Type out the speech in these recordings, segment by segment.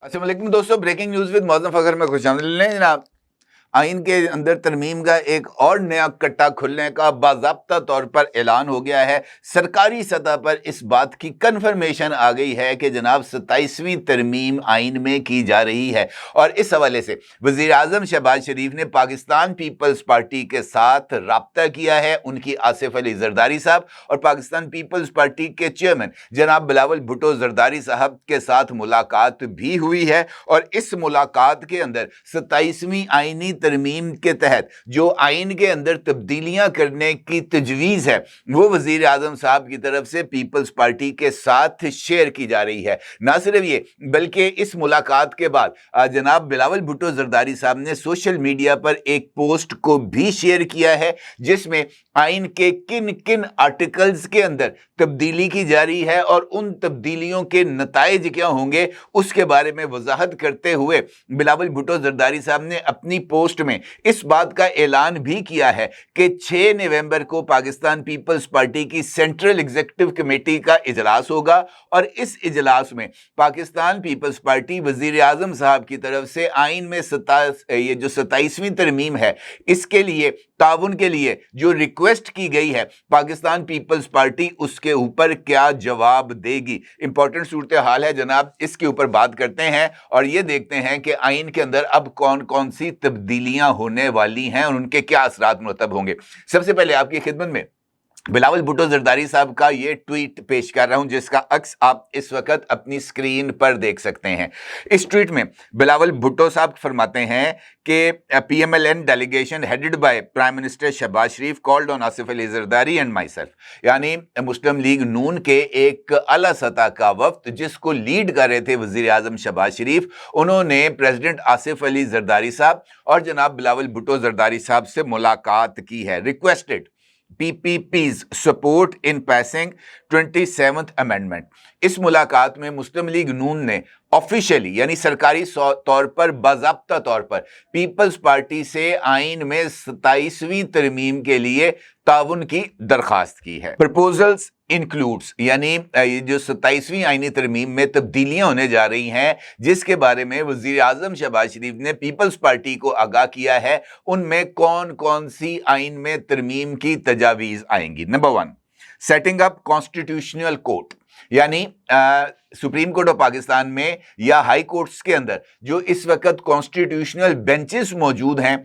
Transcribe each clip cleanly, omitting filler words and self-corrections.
अस्सलाम वालेकुम दोस्तों, breaking news with Moazzam Fakhar में खुशामदीद लें जनाब। आइन के अंदर तरमीम का एक और नया कट्टा खुलने का बाज़ाब्ता तौर पर ऐलान हो गया है। सरकारी सतह पर इस बात की कन्फर्मेशन आ गई है कि जनाब 27वीं तरमीम आइन में की जा रही है। और इस हवाले से वज़ीर आज़म शहबाज शरीफ ने पाकिस्तान पीपल्स पार्टी के साथ राब्ता किया है। उनकी आसिफ अली जरदारी साहब और पाकिस्तान पीपल्स पार्टी के चेयरमैन जनाब बिलावल भुट्टो जरदारी साहब के साथ मुलाकात भी हुई है। और इस मुलाकात के अंदर 27वीं आइनी तरमीम के तहत जो आइन के अंदर तब्दीलियां करने की तजवीज़ है वो वज़ीर आज़म साहब की तरफ से पीपल्स पार्टी के साथ शेयर की जा रही है। ना सिर्फ ये बल्कि इस मुलाकात के बाद जनाब बिलावल भुट्टो जरदारी साहब ने सोशल मीडिया पर एक पोस्ट को भी शेयर किया है जिसमें आइन के किन किन आर्टिकल्स के अंदर तब्दीली की जा रही है और उन तब्दीलियों के नताइज क्या होंगे उसके बारे में वजाहत करते हुए बिलावल भुट्टो जरदारी साहब ने अपनी पोस्ट में इस बात का ऐलान भी किया है कि 6 नवंबर को पाकिस्तान पीपल्स पार्टी की सेंट्रल एग्जीक्यूटिव कमेटी का इजलास होगा और इस इजलास में पाकिस्तान पीपल्स पार्टी वजीर आजम साहब की तरफ से आइन में ये जो 27वीं तरमीम है इसके लिए ताउन के लिए जो रिक्वेस्ट की गई है पाकिस्तान पीपल्स पार्टी उसके ऊपर क्या जवाब देगी। इंपॉर्टेंट सूरत हाल है जनाब, इसके ऊपर बात करते हैं और ये देखते हैं कि आइन के अंदर अब कौन कौन सी तब्दीलियां होने वाली हैं और उनके क्या असरात मुरतब होंगे। सबसे पहले आपकी खिदमत में बिलावल भुट्टो जरदारी साहब का ये ट्वीट पेश कर रहा हूं जिसका अक्स आप इस वक्त अपनी स्क्रीन पर देख सकते हैं। इस ट्वीट में बिलावल भुट्टो साहब फरमाते हैं कि PMLN delegation headed by prime minister Shehbaz Sharif called on Asif Ali Zardari and myself, यानी मुस्लिम लीग नून के एक आला सतह का वफ्द जिसको लीड कर रहे थे वजीर आजम शहबाज शरीफ, उन्होंने प्रेसिडेंट आसिफ अली जरदारी साहब और जनाब बिलावल भुट्टो जरदारी साहब से मुलाकात की है। Requested PPP's support in passing 27th amendment। इस मुलाकात में मुस्लिम लीग नून ने ऑफिशियली यानी सरकारी तौर पर बाज़ाब्ता तौर पर पीपल्स पार्टी से आइन में 27वीं तरमीम के लिए ताउन की दरखास्त की है। प्रपोजल्स इंक्लूड्स यानी जो 27वीं आइनी तरमीम में तब्दीलियां होने जा रही हैं जिसके बारे में वज़ीर आज़म शहबाज शरीफ ने पीपल्स पार्टी को आगाह किया है, उनमें कौन कौन सी आइन में तरमीम की तजावीज़ आएंगी। Number 1, setting up constitutional court, यानी सुप्रीम कोर्ट ऑफ पाकिस्तान में या हाई कोर्ट्स के अंदर जो इस वक्त कॉन्स्टिट्यूशनल बेंचेस मौजूद हैं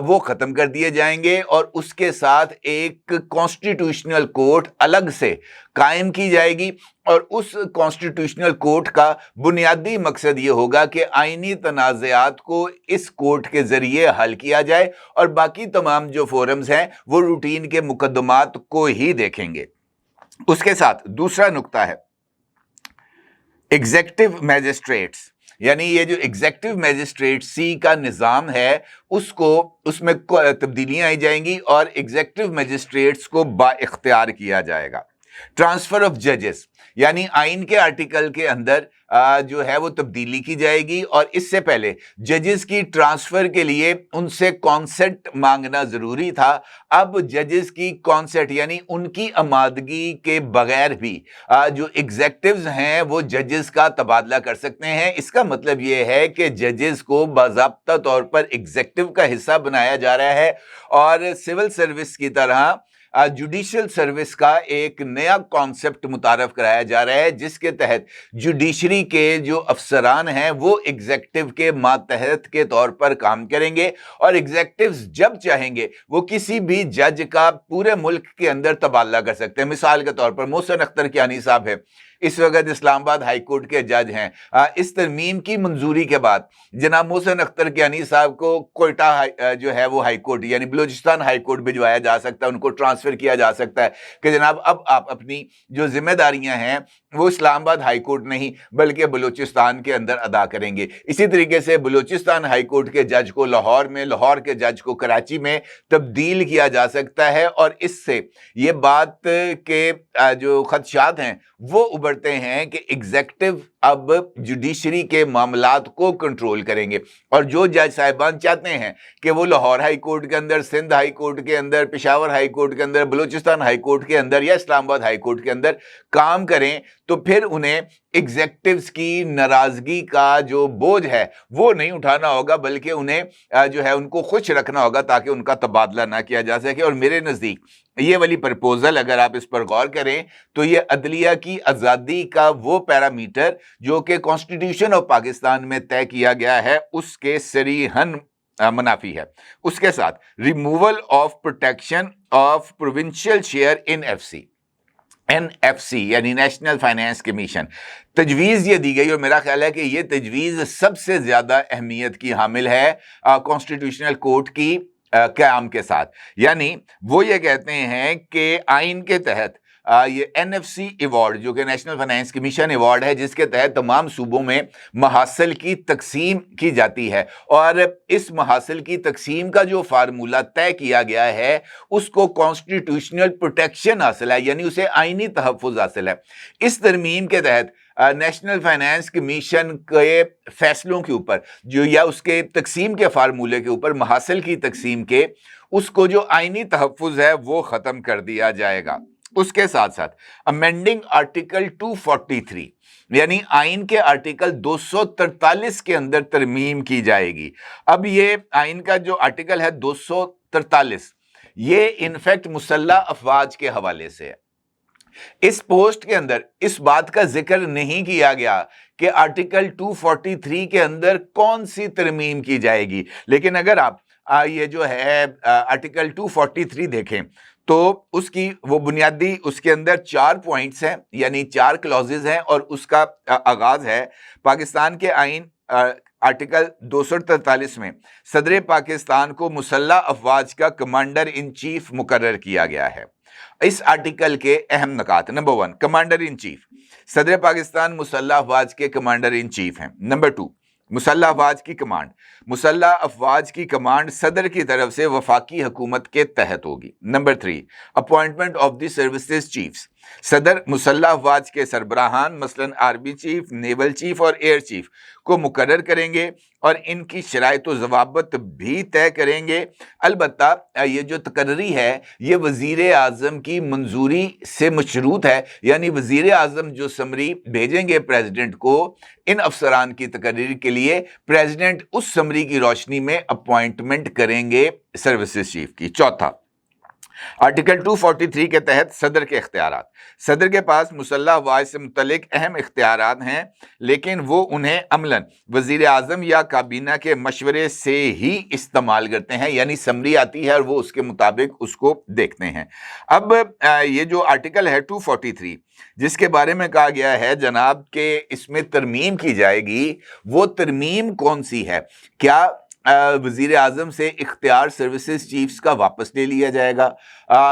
वो ख़त्म कर दिए जाएंगे और उसके साथ एक कॉन्स्टिट्यूशनल कोर्ट अलग से कायम की जाएगी। और उस कॉन्स्टिट्यूशनल कोर्ट का बुनियादी मकसद ये होगा कि आइनी तनाज़ात को इस कोर्ट के ज़रिए हल किया जाए और बाकी तमाम जो फोरम्स हैं वो रूटीन के मुकदमात को ही देखेंगे। उसके साथ दूसरा नुक्ता है एग्जेक्टिव मैजिस्ट्रेट्स, यानी ये जो एग्जेक्टिव मैजिस्ट्रेट्सी का निज़ाम है उसमें तब्दीलियां आई जाएंगी और एग्जेक्टिव मैजिस्ट्रेट्स को बाइख्तियार किया जाएगा। ट्रांसफर ऑफ जजेस, यानी आइन के आर्टिकल के अंदर जो है वो तब्दीली की जाएगी और इससे पहले जजेस की ट्रांसफर के लिए उनसे कॉन्सेंट मांगना जरूरी था। अब जजेस की कॉन्सेंट यानी उनकी आमादगी के बगैर भी जो एग्जेक्टिव्स हैं वो जजेस का तबादला कर सकते हैं। इसका मतलब ये है कि जजेस को बाज़ाब्ता तौर पर एग्जेक्टिव का हिस्सा बनाया जा रहा है और सिविल सर्विस की तरह जुडिशल सर्विस का एक नया कॉन्सेप्ट मुतारफ कराया जा रहा है जिसके तहत जुडिशरी के जो अफसरान हैं वो एग्जेक्टिव के मातहत के तौर पर काम करेंगे और एग्जेक्टिव्स जब चाहेंगे वो किसी भी जज का पूरे मुल्क के अंदर तबादला कर सकते हैं। मिसाल के तौर पर मोहसिन अख्तर कियानी साहब है, इस वक्त इस्लामाबाद हाई कोर्ट के जज हैं। इस तरमीम की मंजूरी के बाद जनाब मोहसिन अख्तर कियानी साहब को कोयटा जो है वो हाई कोर्ट यानी बलूचिस्तान हाई कोर्ट भिजवाया जा सकता है, उनको ट्रांसफर किया जा सकता है कि जनाब अब आप अपनी जो जिम्मेदारियां हैं वो इस्लामाबाद हाई कोर्ट नहीं बल्कि बलूचिस्तान के अंदर अदा करेंगे। इसी तरीके से बलूचिस्तान हाई कोर्ट के जज को लाहौर में, लाहौर के जज को कराची में तब्दील किया जा सकता है और इससे ये बात के जो खदशात हैं वो उभर पढ़ते हैं कि एग्जेक्टिव अब जुडिशरी के मामलात को कंट्रोल करेंगे और जो जज साहिबान चाहते हैं कि वो लाहौर हाई कोर्ट के अंदर, सिंध हाई कोर्ट के अंदर, पेशावर हाई कोर्ट के अंदर, बलूचिस्तान हाई कोर्ट के अंदर या इस्लामाबाद हाई कोर्ट के अंदर काम करें, तो फिर उन्हें एग्जेक्टिव्स की नाराजगी का जो बोझ है वो नहीं उठाना होगा, बल्कि उन्हें जो है उनको खुश रखना होगा ताकि उनका तबादला ना किया जा सके। और मेरे नज़दीक ये वाली प्रपोजल, अगर आप इस पर गौर करें, तो ये अदलिया की आज़ादी का वो पैरामीटर जो कि कॉन्स्टिट्यूशन ऑफ पाकिस्तान में तय किया गया है उसके सरीहन मुनाफी है। उसके साथ removal of protection of provincial share in NFC यानी नेशनल फाइनेंस कमीशन, तजवीज़ ये दी गई और मेरा ख्याल है कि ये तजवीज़ सबसे ज़्यादा अहमियत की हामिल है कॉन्स्टिट्यूशनल कोर्ट की क़याम के साथ। यानी वो ये कहते हैं कि आइन के तहत ये एनएफसी अवार्ड जो कि नेशनल फाइनेंस कमीशन अवार्ड है, जिसके तहत तमाम सूबों में महासिल की तकसीम की जाती है और इस महासिल की तकसीम का जो फार्मूला तय किया गया है उसको कॉन्स्टिट्यूशनल प्रोटेक्शन हासिल है, यानी उसे आइनी तहफ़्फ़ुज़ हासिल है। इस तरमीम के तहत नेशनल फाइनेंस कमीशन के फैसलों के ऊपर जो या उसके तकसीम के फार्मूले के ऊपर महासिल की तकसीम के उसको जो आइनी तहफ़्फ़ुज़ है वो ख़त्म कर दिया जाएगा। उसके साथ साथ अमेंडिंग आर्टिकल 243 यानी आइन के आर्टिकल 243 के अंदर तरमीम की जाएगी। अब ये आइन का जो आर्टिकल है 243 ये इनफैक्ट मुसल्लह अफवाज के हवाले से है। इस पोस्ट के अंदर इस बात का जिक्र नहीं किया गया कि आर्टिकल 243 के अंदर कौन सी तरमीम की जाएगी, लेकिन अगर आप ये जो है आर्टिकल 243 देखें तो उसकी वो बुनियादी उसके अंदर 4 पॉइंट्स हैं, यानी 4 क्लॉजेज हैं और उसका आगाज है पाकिस्तान के आइन आर्टिकल 243 में सदर पाकिस्तान को मुसल्लह अफवाज का कमांडर इन चीफ मुकर्रर किया गया है। इस आर्टिकल के अहम नकात, नंबर 1 कमांडर इन चीफ, सदर पाकिस्तान मुसल्लह अफवाज के कमांडर इन चीफ हैं। नंबर 2 मुसल्लह अफवाज की कमांड, मुसल्लह अफवाज की कमांड सदर की तरफ से वफाकी हुकूमत के तहत होगी। Number 3 appointment of the services chiefs, सदर मुसल्लह अफवाज के सरबराहान मसलन आर्मी चीफ, नेवल चीफ और एयर चीफ को मुकर्रर करेंगे और इनकी शराइत व ज़वाबित भी तय करेंगे। अलबत्ता ये जो तकर्री है ये वज़ीर आज़म की मंजूरी से मशरूत है, यानी वज़ीर आज़म जो समरी भेजेंगे प्रेसिडेंट को इन अफसरान की तकर्री के लिए, प्रेसिडेंट उस समरी की रोशनी में अपॉइंटमेंट करेंगे सर्विसेज चीफ की। चौथा आर्टिकल 243 के तहत सदर के इख्तियारात, सदर के पास मुसल्लह अफवाज से मुतल्लिक अहम इख्तियारात हैं, लेकिन वो उन्हें अमलन वज़ीर आज़म या काबीना के मशवरे से ही इस्तेमाल करते हैं, यानी समरी आती है और वो उसके मुताबिक उसको देखते हैं। अब ये जो आर्टिकल है 243 जिसके बारे में कहा गया है जनाब के इसमें तरमीम की जाएगी, वो तरमीम कौन सी है? क्या वज़ीर आज़म से इख्तियार सर्विसेज चीफ्स का वापस ले लिया जाएगा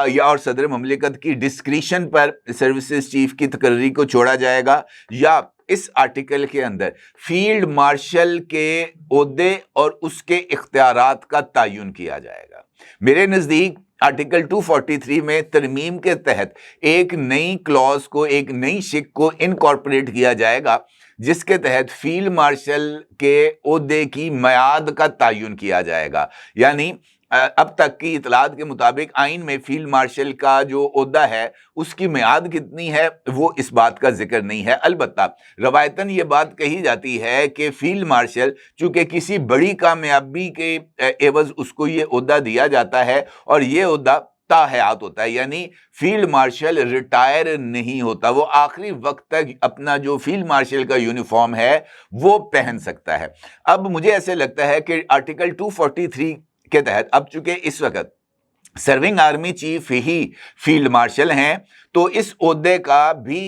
या और सदर ममलिकत की डिस्क्रिशन पर सर्विसेज चीफ की तकर्री को छोड़ा जाएगा, या इस आर्टिकल के अंदर फील्ड मार्शल के ओहदे और उसके इख्तियारात का तयन किया जाएगा? मेरे नज़दीक आर्टिकल 243 में तरमीम के तहत एक नई क्लॉज को, एक नई शिक को इनकॉर्पोरेट किया जाएगा जिसके तहत फील्ड मार्शल के ओहदे की मियाद का तयन किया जाएगा। यानी अब तक की इतलात के मुताबिक आइन में फील्ड मार्शल का जो ओहदा है उसकी मियाद कितनी है वो इस बात का जिक्र नहीं है। अलबत्ता रवायतन ये बात कही जाती है कि फील्ड मार्शल चूँकि किसी बड़ी कामयाबी के एवज उसको ये ओहदा दिया जाता है और ये ओहदा ताहयात होता है, यानी फील्ड मार्शल रिटायर नहीं होता, वो आखिरी वक्त तक अपना जो फील्ड मार्शल का यूनिफॉर्म है वो पहन सकता है। अब मुझे ऐसे लगता है कि आर्टिकल 243 के तहत अब चूंकि इस वक्त सर्विंग आर्मी चीफ ही फील्ड मार्शल हैं तो इस ओहदे का भी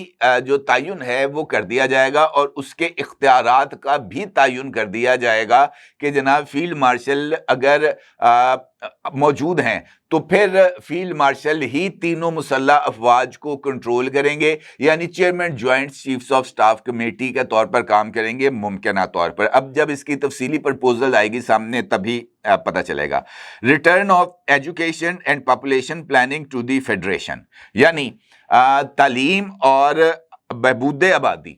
जो तयन है वो कर दिया जाएगा और उसके इख्तियारात का भी तयन कर दिया जाएगा कि जनाब फील्ड मार्शल अगर मौजूद हैं तो फिर फील्ड मार्शल ही तीनों मुसल्लह अफवाज को कंट्रोल करेंगे, यानी chairman joint chiefs of staff committee के तौर पर काम करेंगे मुमकिना तौर पर। अब जब इसकी तफसीली प्रपोजल आएगी सामने तभी पता चलेगा। Return of education and population planning to the federation, यानी तालीम और बहबूद आबादी,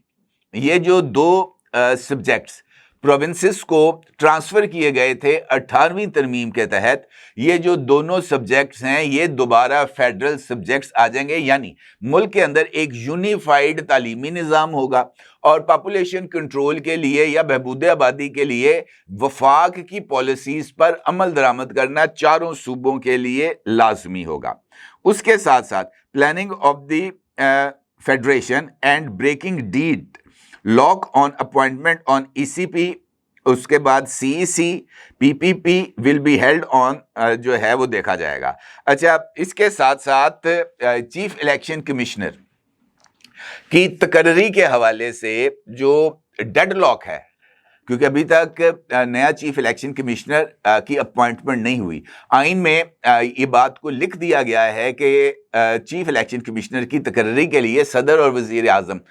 ये जो दो सब्जेक्ट्स प्रोविंसेस को ट्रांसफ़र किए गए थे 18वीं तरमीम के तहत, ये जो दोनों सब्जेक्ट्स हैं ये दोबारा फेडरल सब्जेक्ट्स आ जाएंगे, यानी मुल्क के अंदर एक यूनिफाइड तालीमी निज़ाम होगा और पॉपुलेशन कंट्रोल के लिए या बहबूद आबादी के लिए वफाक की पॉलिसीज़ पर अमल दरामद करना चारों सूबों के लिए लाजमी होगा। उसके साथ साथ planning of the federation and breaking deadlock on appointment on ECP, उसके बाद CEC, PPP will be held on जो है वो देखा जाएगा। अच्छा, इसके साथ साथ चीफ इलेक्शन कमिश्नर की तकर्री के हवाले से जो डेडलॉक है, क्योंकि अभी तक नया चीफ इलेक्शन कमिश्नर की अपॉइंटमेंट नहीं हुई, आइन में ये बात को लिख दिया गया है कि चीफ इलेक्शन कमिश्नर की तकर्री के लिए सदर और वजीर आज़म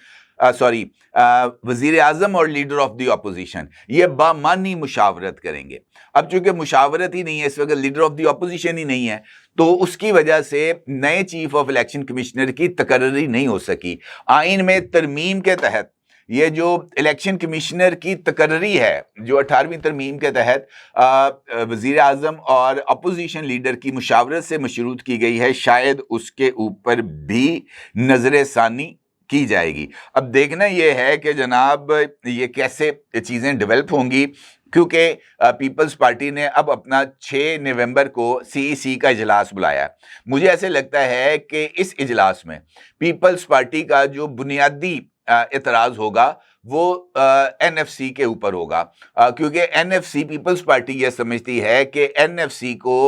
वज़ीर आज़म और लीडर ऑफ द अपोजिशन ये बामानी मुशावरत करेंगे। अब चूंकि मुशावरत ही नहीं है, इस वक्त लीडर ऑफ द अपोजिशन ही नहीं है, तो उसकी वजह से नए चीफ ऑफ इलेक्शन कमिश्नर की तकर्री नहीं हो सकी। आइन में तरमीम के तहत ये जो इलेक्शन कमिश्नर की तकर्री है जो 18वीं तरमीम के तहत वज़ीर आज़म और अपोजिशन लीडर की मुशावरत से मशरूत की गई है, शायद उसके ऊपर भी नज़र सानी की जाएगी। अब देखना यह है कि जनाब ये कैसे चीज़ें डेवलप होंगी, क्योंकि पीपल्स पार्टी ने अब अपना 6 नवंबर को CEC का इजलास बुलाया। मुझे ऐसे लगता है कि इस इजलास में पीपल्स पार्टी का जो बुनियादी एतराज़ होगा वो NFC के ऊपर होगा, क्योंकि NFC पीपल्स पार्टी ये समझती है कि NFC को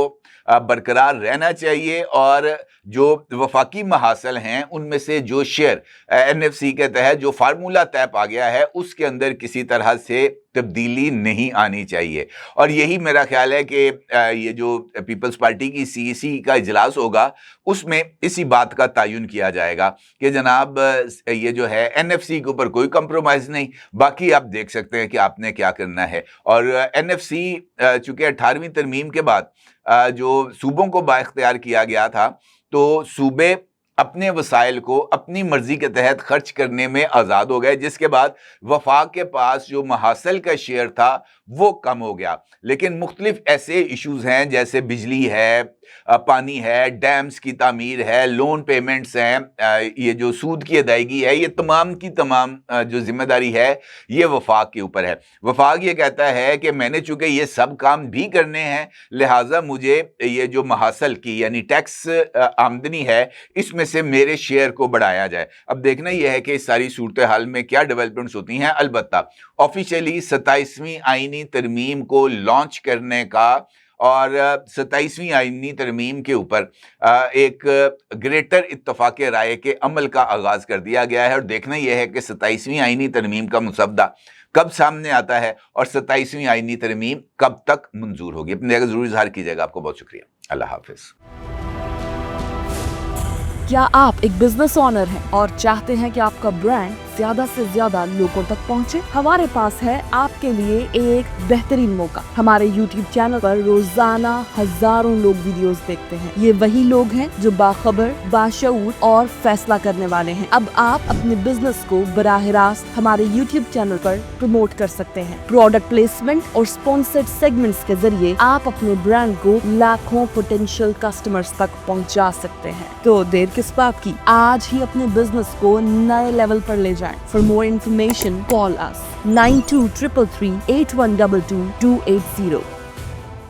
बरकरार रहना चाहिए और जो वफाकी महासल हैं उनमें से जो शेयर NFC के तहत जो फार्मूला तय पा गया है उसके अंदर किसी तरह से तब्दीली नहीं आनी चाहिए। और यही मेरा ख्याल है कि ये जो पीपल्स पार्टी की CEC का इजलास होगा उसमें इसी बात का तयन किया जाएगा कि जनाब ये जो है NFC के ऊपर कोई कंप्रोमाइज़ नहीं, बाकी आप देख सकते हैं कि आपने क्या करना है। और NFC चूँकि 18वीं तरमीम के बाद जो सूबों को बाइख्तियार किया गया था, तो सूबे अपने वसाइल को अपनी मर्जी के तहत खर्च करने में आज़ाद हो गए, जिसके बाद वफाक के पास जो महासल का शेयर था वो कम हो गया। लेकिन मुख्तलिफ ऐसे इश्यूज़ हैं जैसे बिजली है, पानी है, डैम्स की तामीर है, लोन पेमेंट्स हैं, ये जो सूद की अदायगी है, ये तमाम की तमाम जो जिम्मेदारी है ये वफाक के ऊपर है। वफाक ये कहता है कि मैंने चूँकि ये सब काम भी करने हैं, लिहाजा मुझे ये जो महासल की यानी टैक्स आमदनी है इसमें से मेरे शेयर को बढ़ाया जाए। अब देखना यह है कि इस सारी सूरत हाल में क्या डेवलपमेंट्स होती हैं। अलबत्ता ऑफिशियली 27वीं आईनी तरमीम को लॉन्च करने का और 27वीं आईनी तरमीम के ऊपर एक ग्रेटर इत्तफाक राय के अमल का आगाज़ कर दिया गया है। और देखना यह है कि 27वीं आईनी तरमीम का मुसवदा कब सामने आता है और 27वीं आईनी तरमीम कब तक मंजूर होगी। अपनी जगह ज़रूर इज़हार कीजिएगा। आपको बहुत शुक्रिया। अल्लाह हाफिज़। क्या आप एक बिजनेस ओनर हैं और चाहते हैं कि आपका ब्रांड ज्यादा से ज्यादा लोगों तक पहुंचे? हमारे पास है आपके लिए एक बेहतरीन मौका। हमारे YouTube चैनल पर रोजाना हजारों लोग वीडियोस देखते हैं। ये वही लोग हैं जो बाखबर, बाशऊर और फैसला करने वाले हैं। अब आप अपने बिजनेस को बराह रास्त हमारे YouTube चैनल पर प्रमोट कर सकते हैं। प्रोडक्ट प्लेसमेंट और स्पॉन्सर्ड सेगमेंट्स के जरिए आप अपने ब्रांड को लाखों पोटेंशियल कस्टमर्स तक पहुंचा सकते हैं। तो देर किस बात की, आज ही अपने बिजनेस को नए लेवल पर ले जाएं। For more information, call us 9233 8122 280.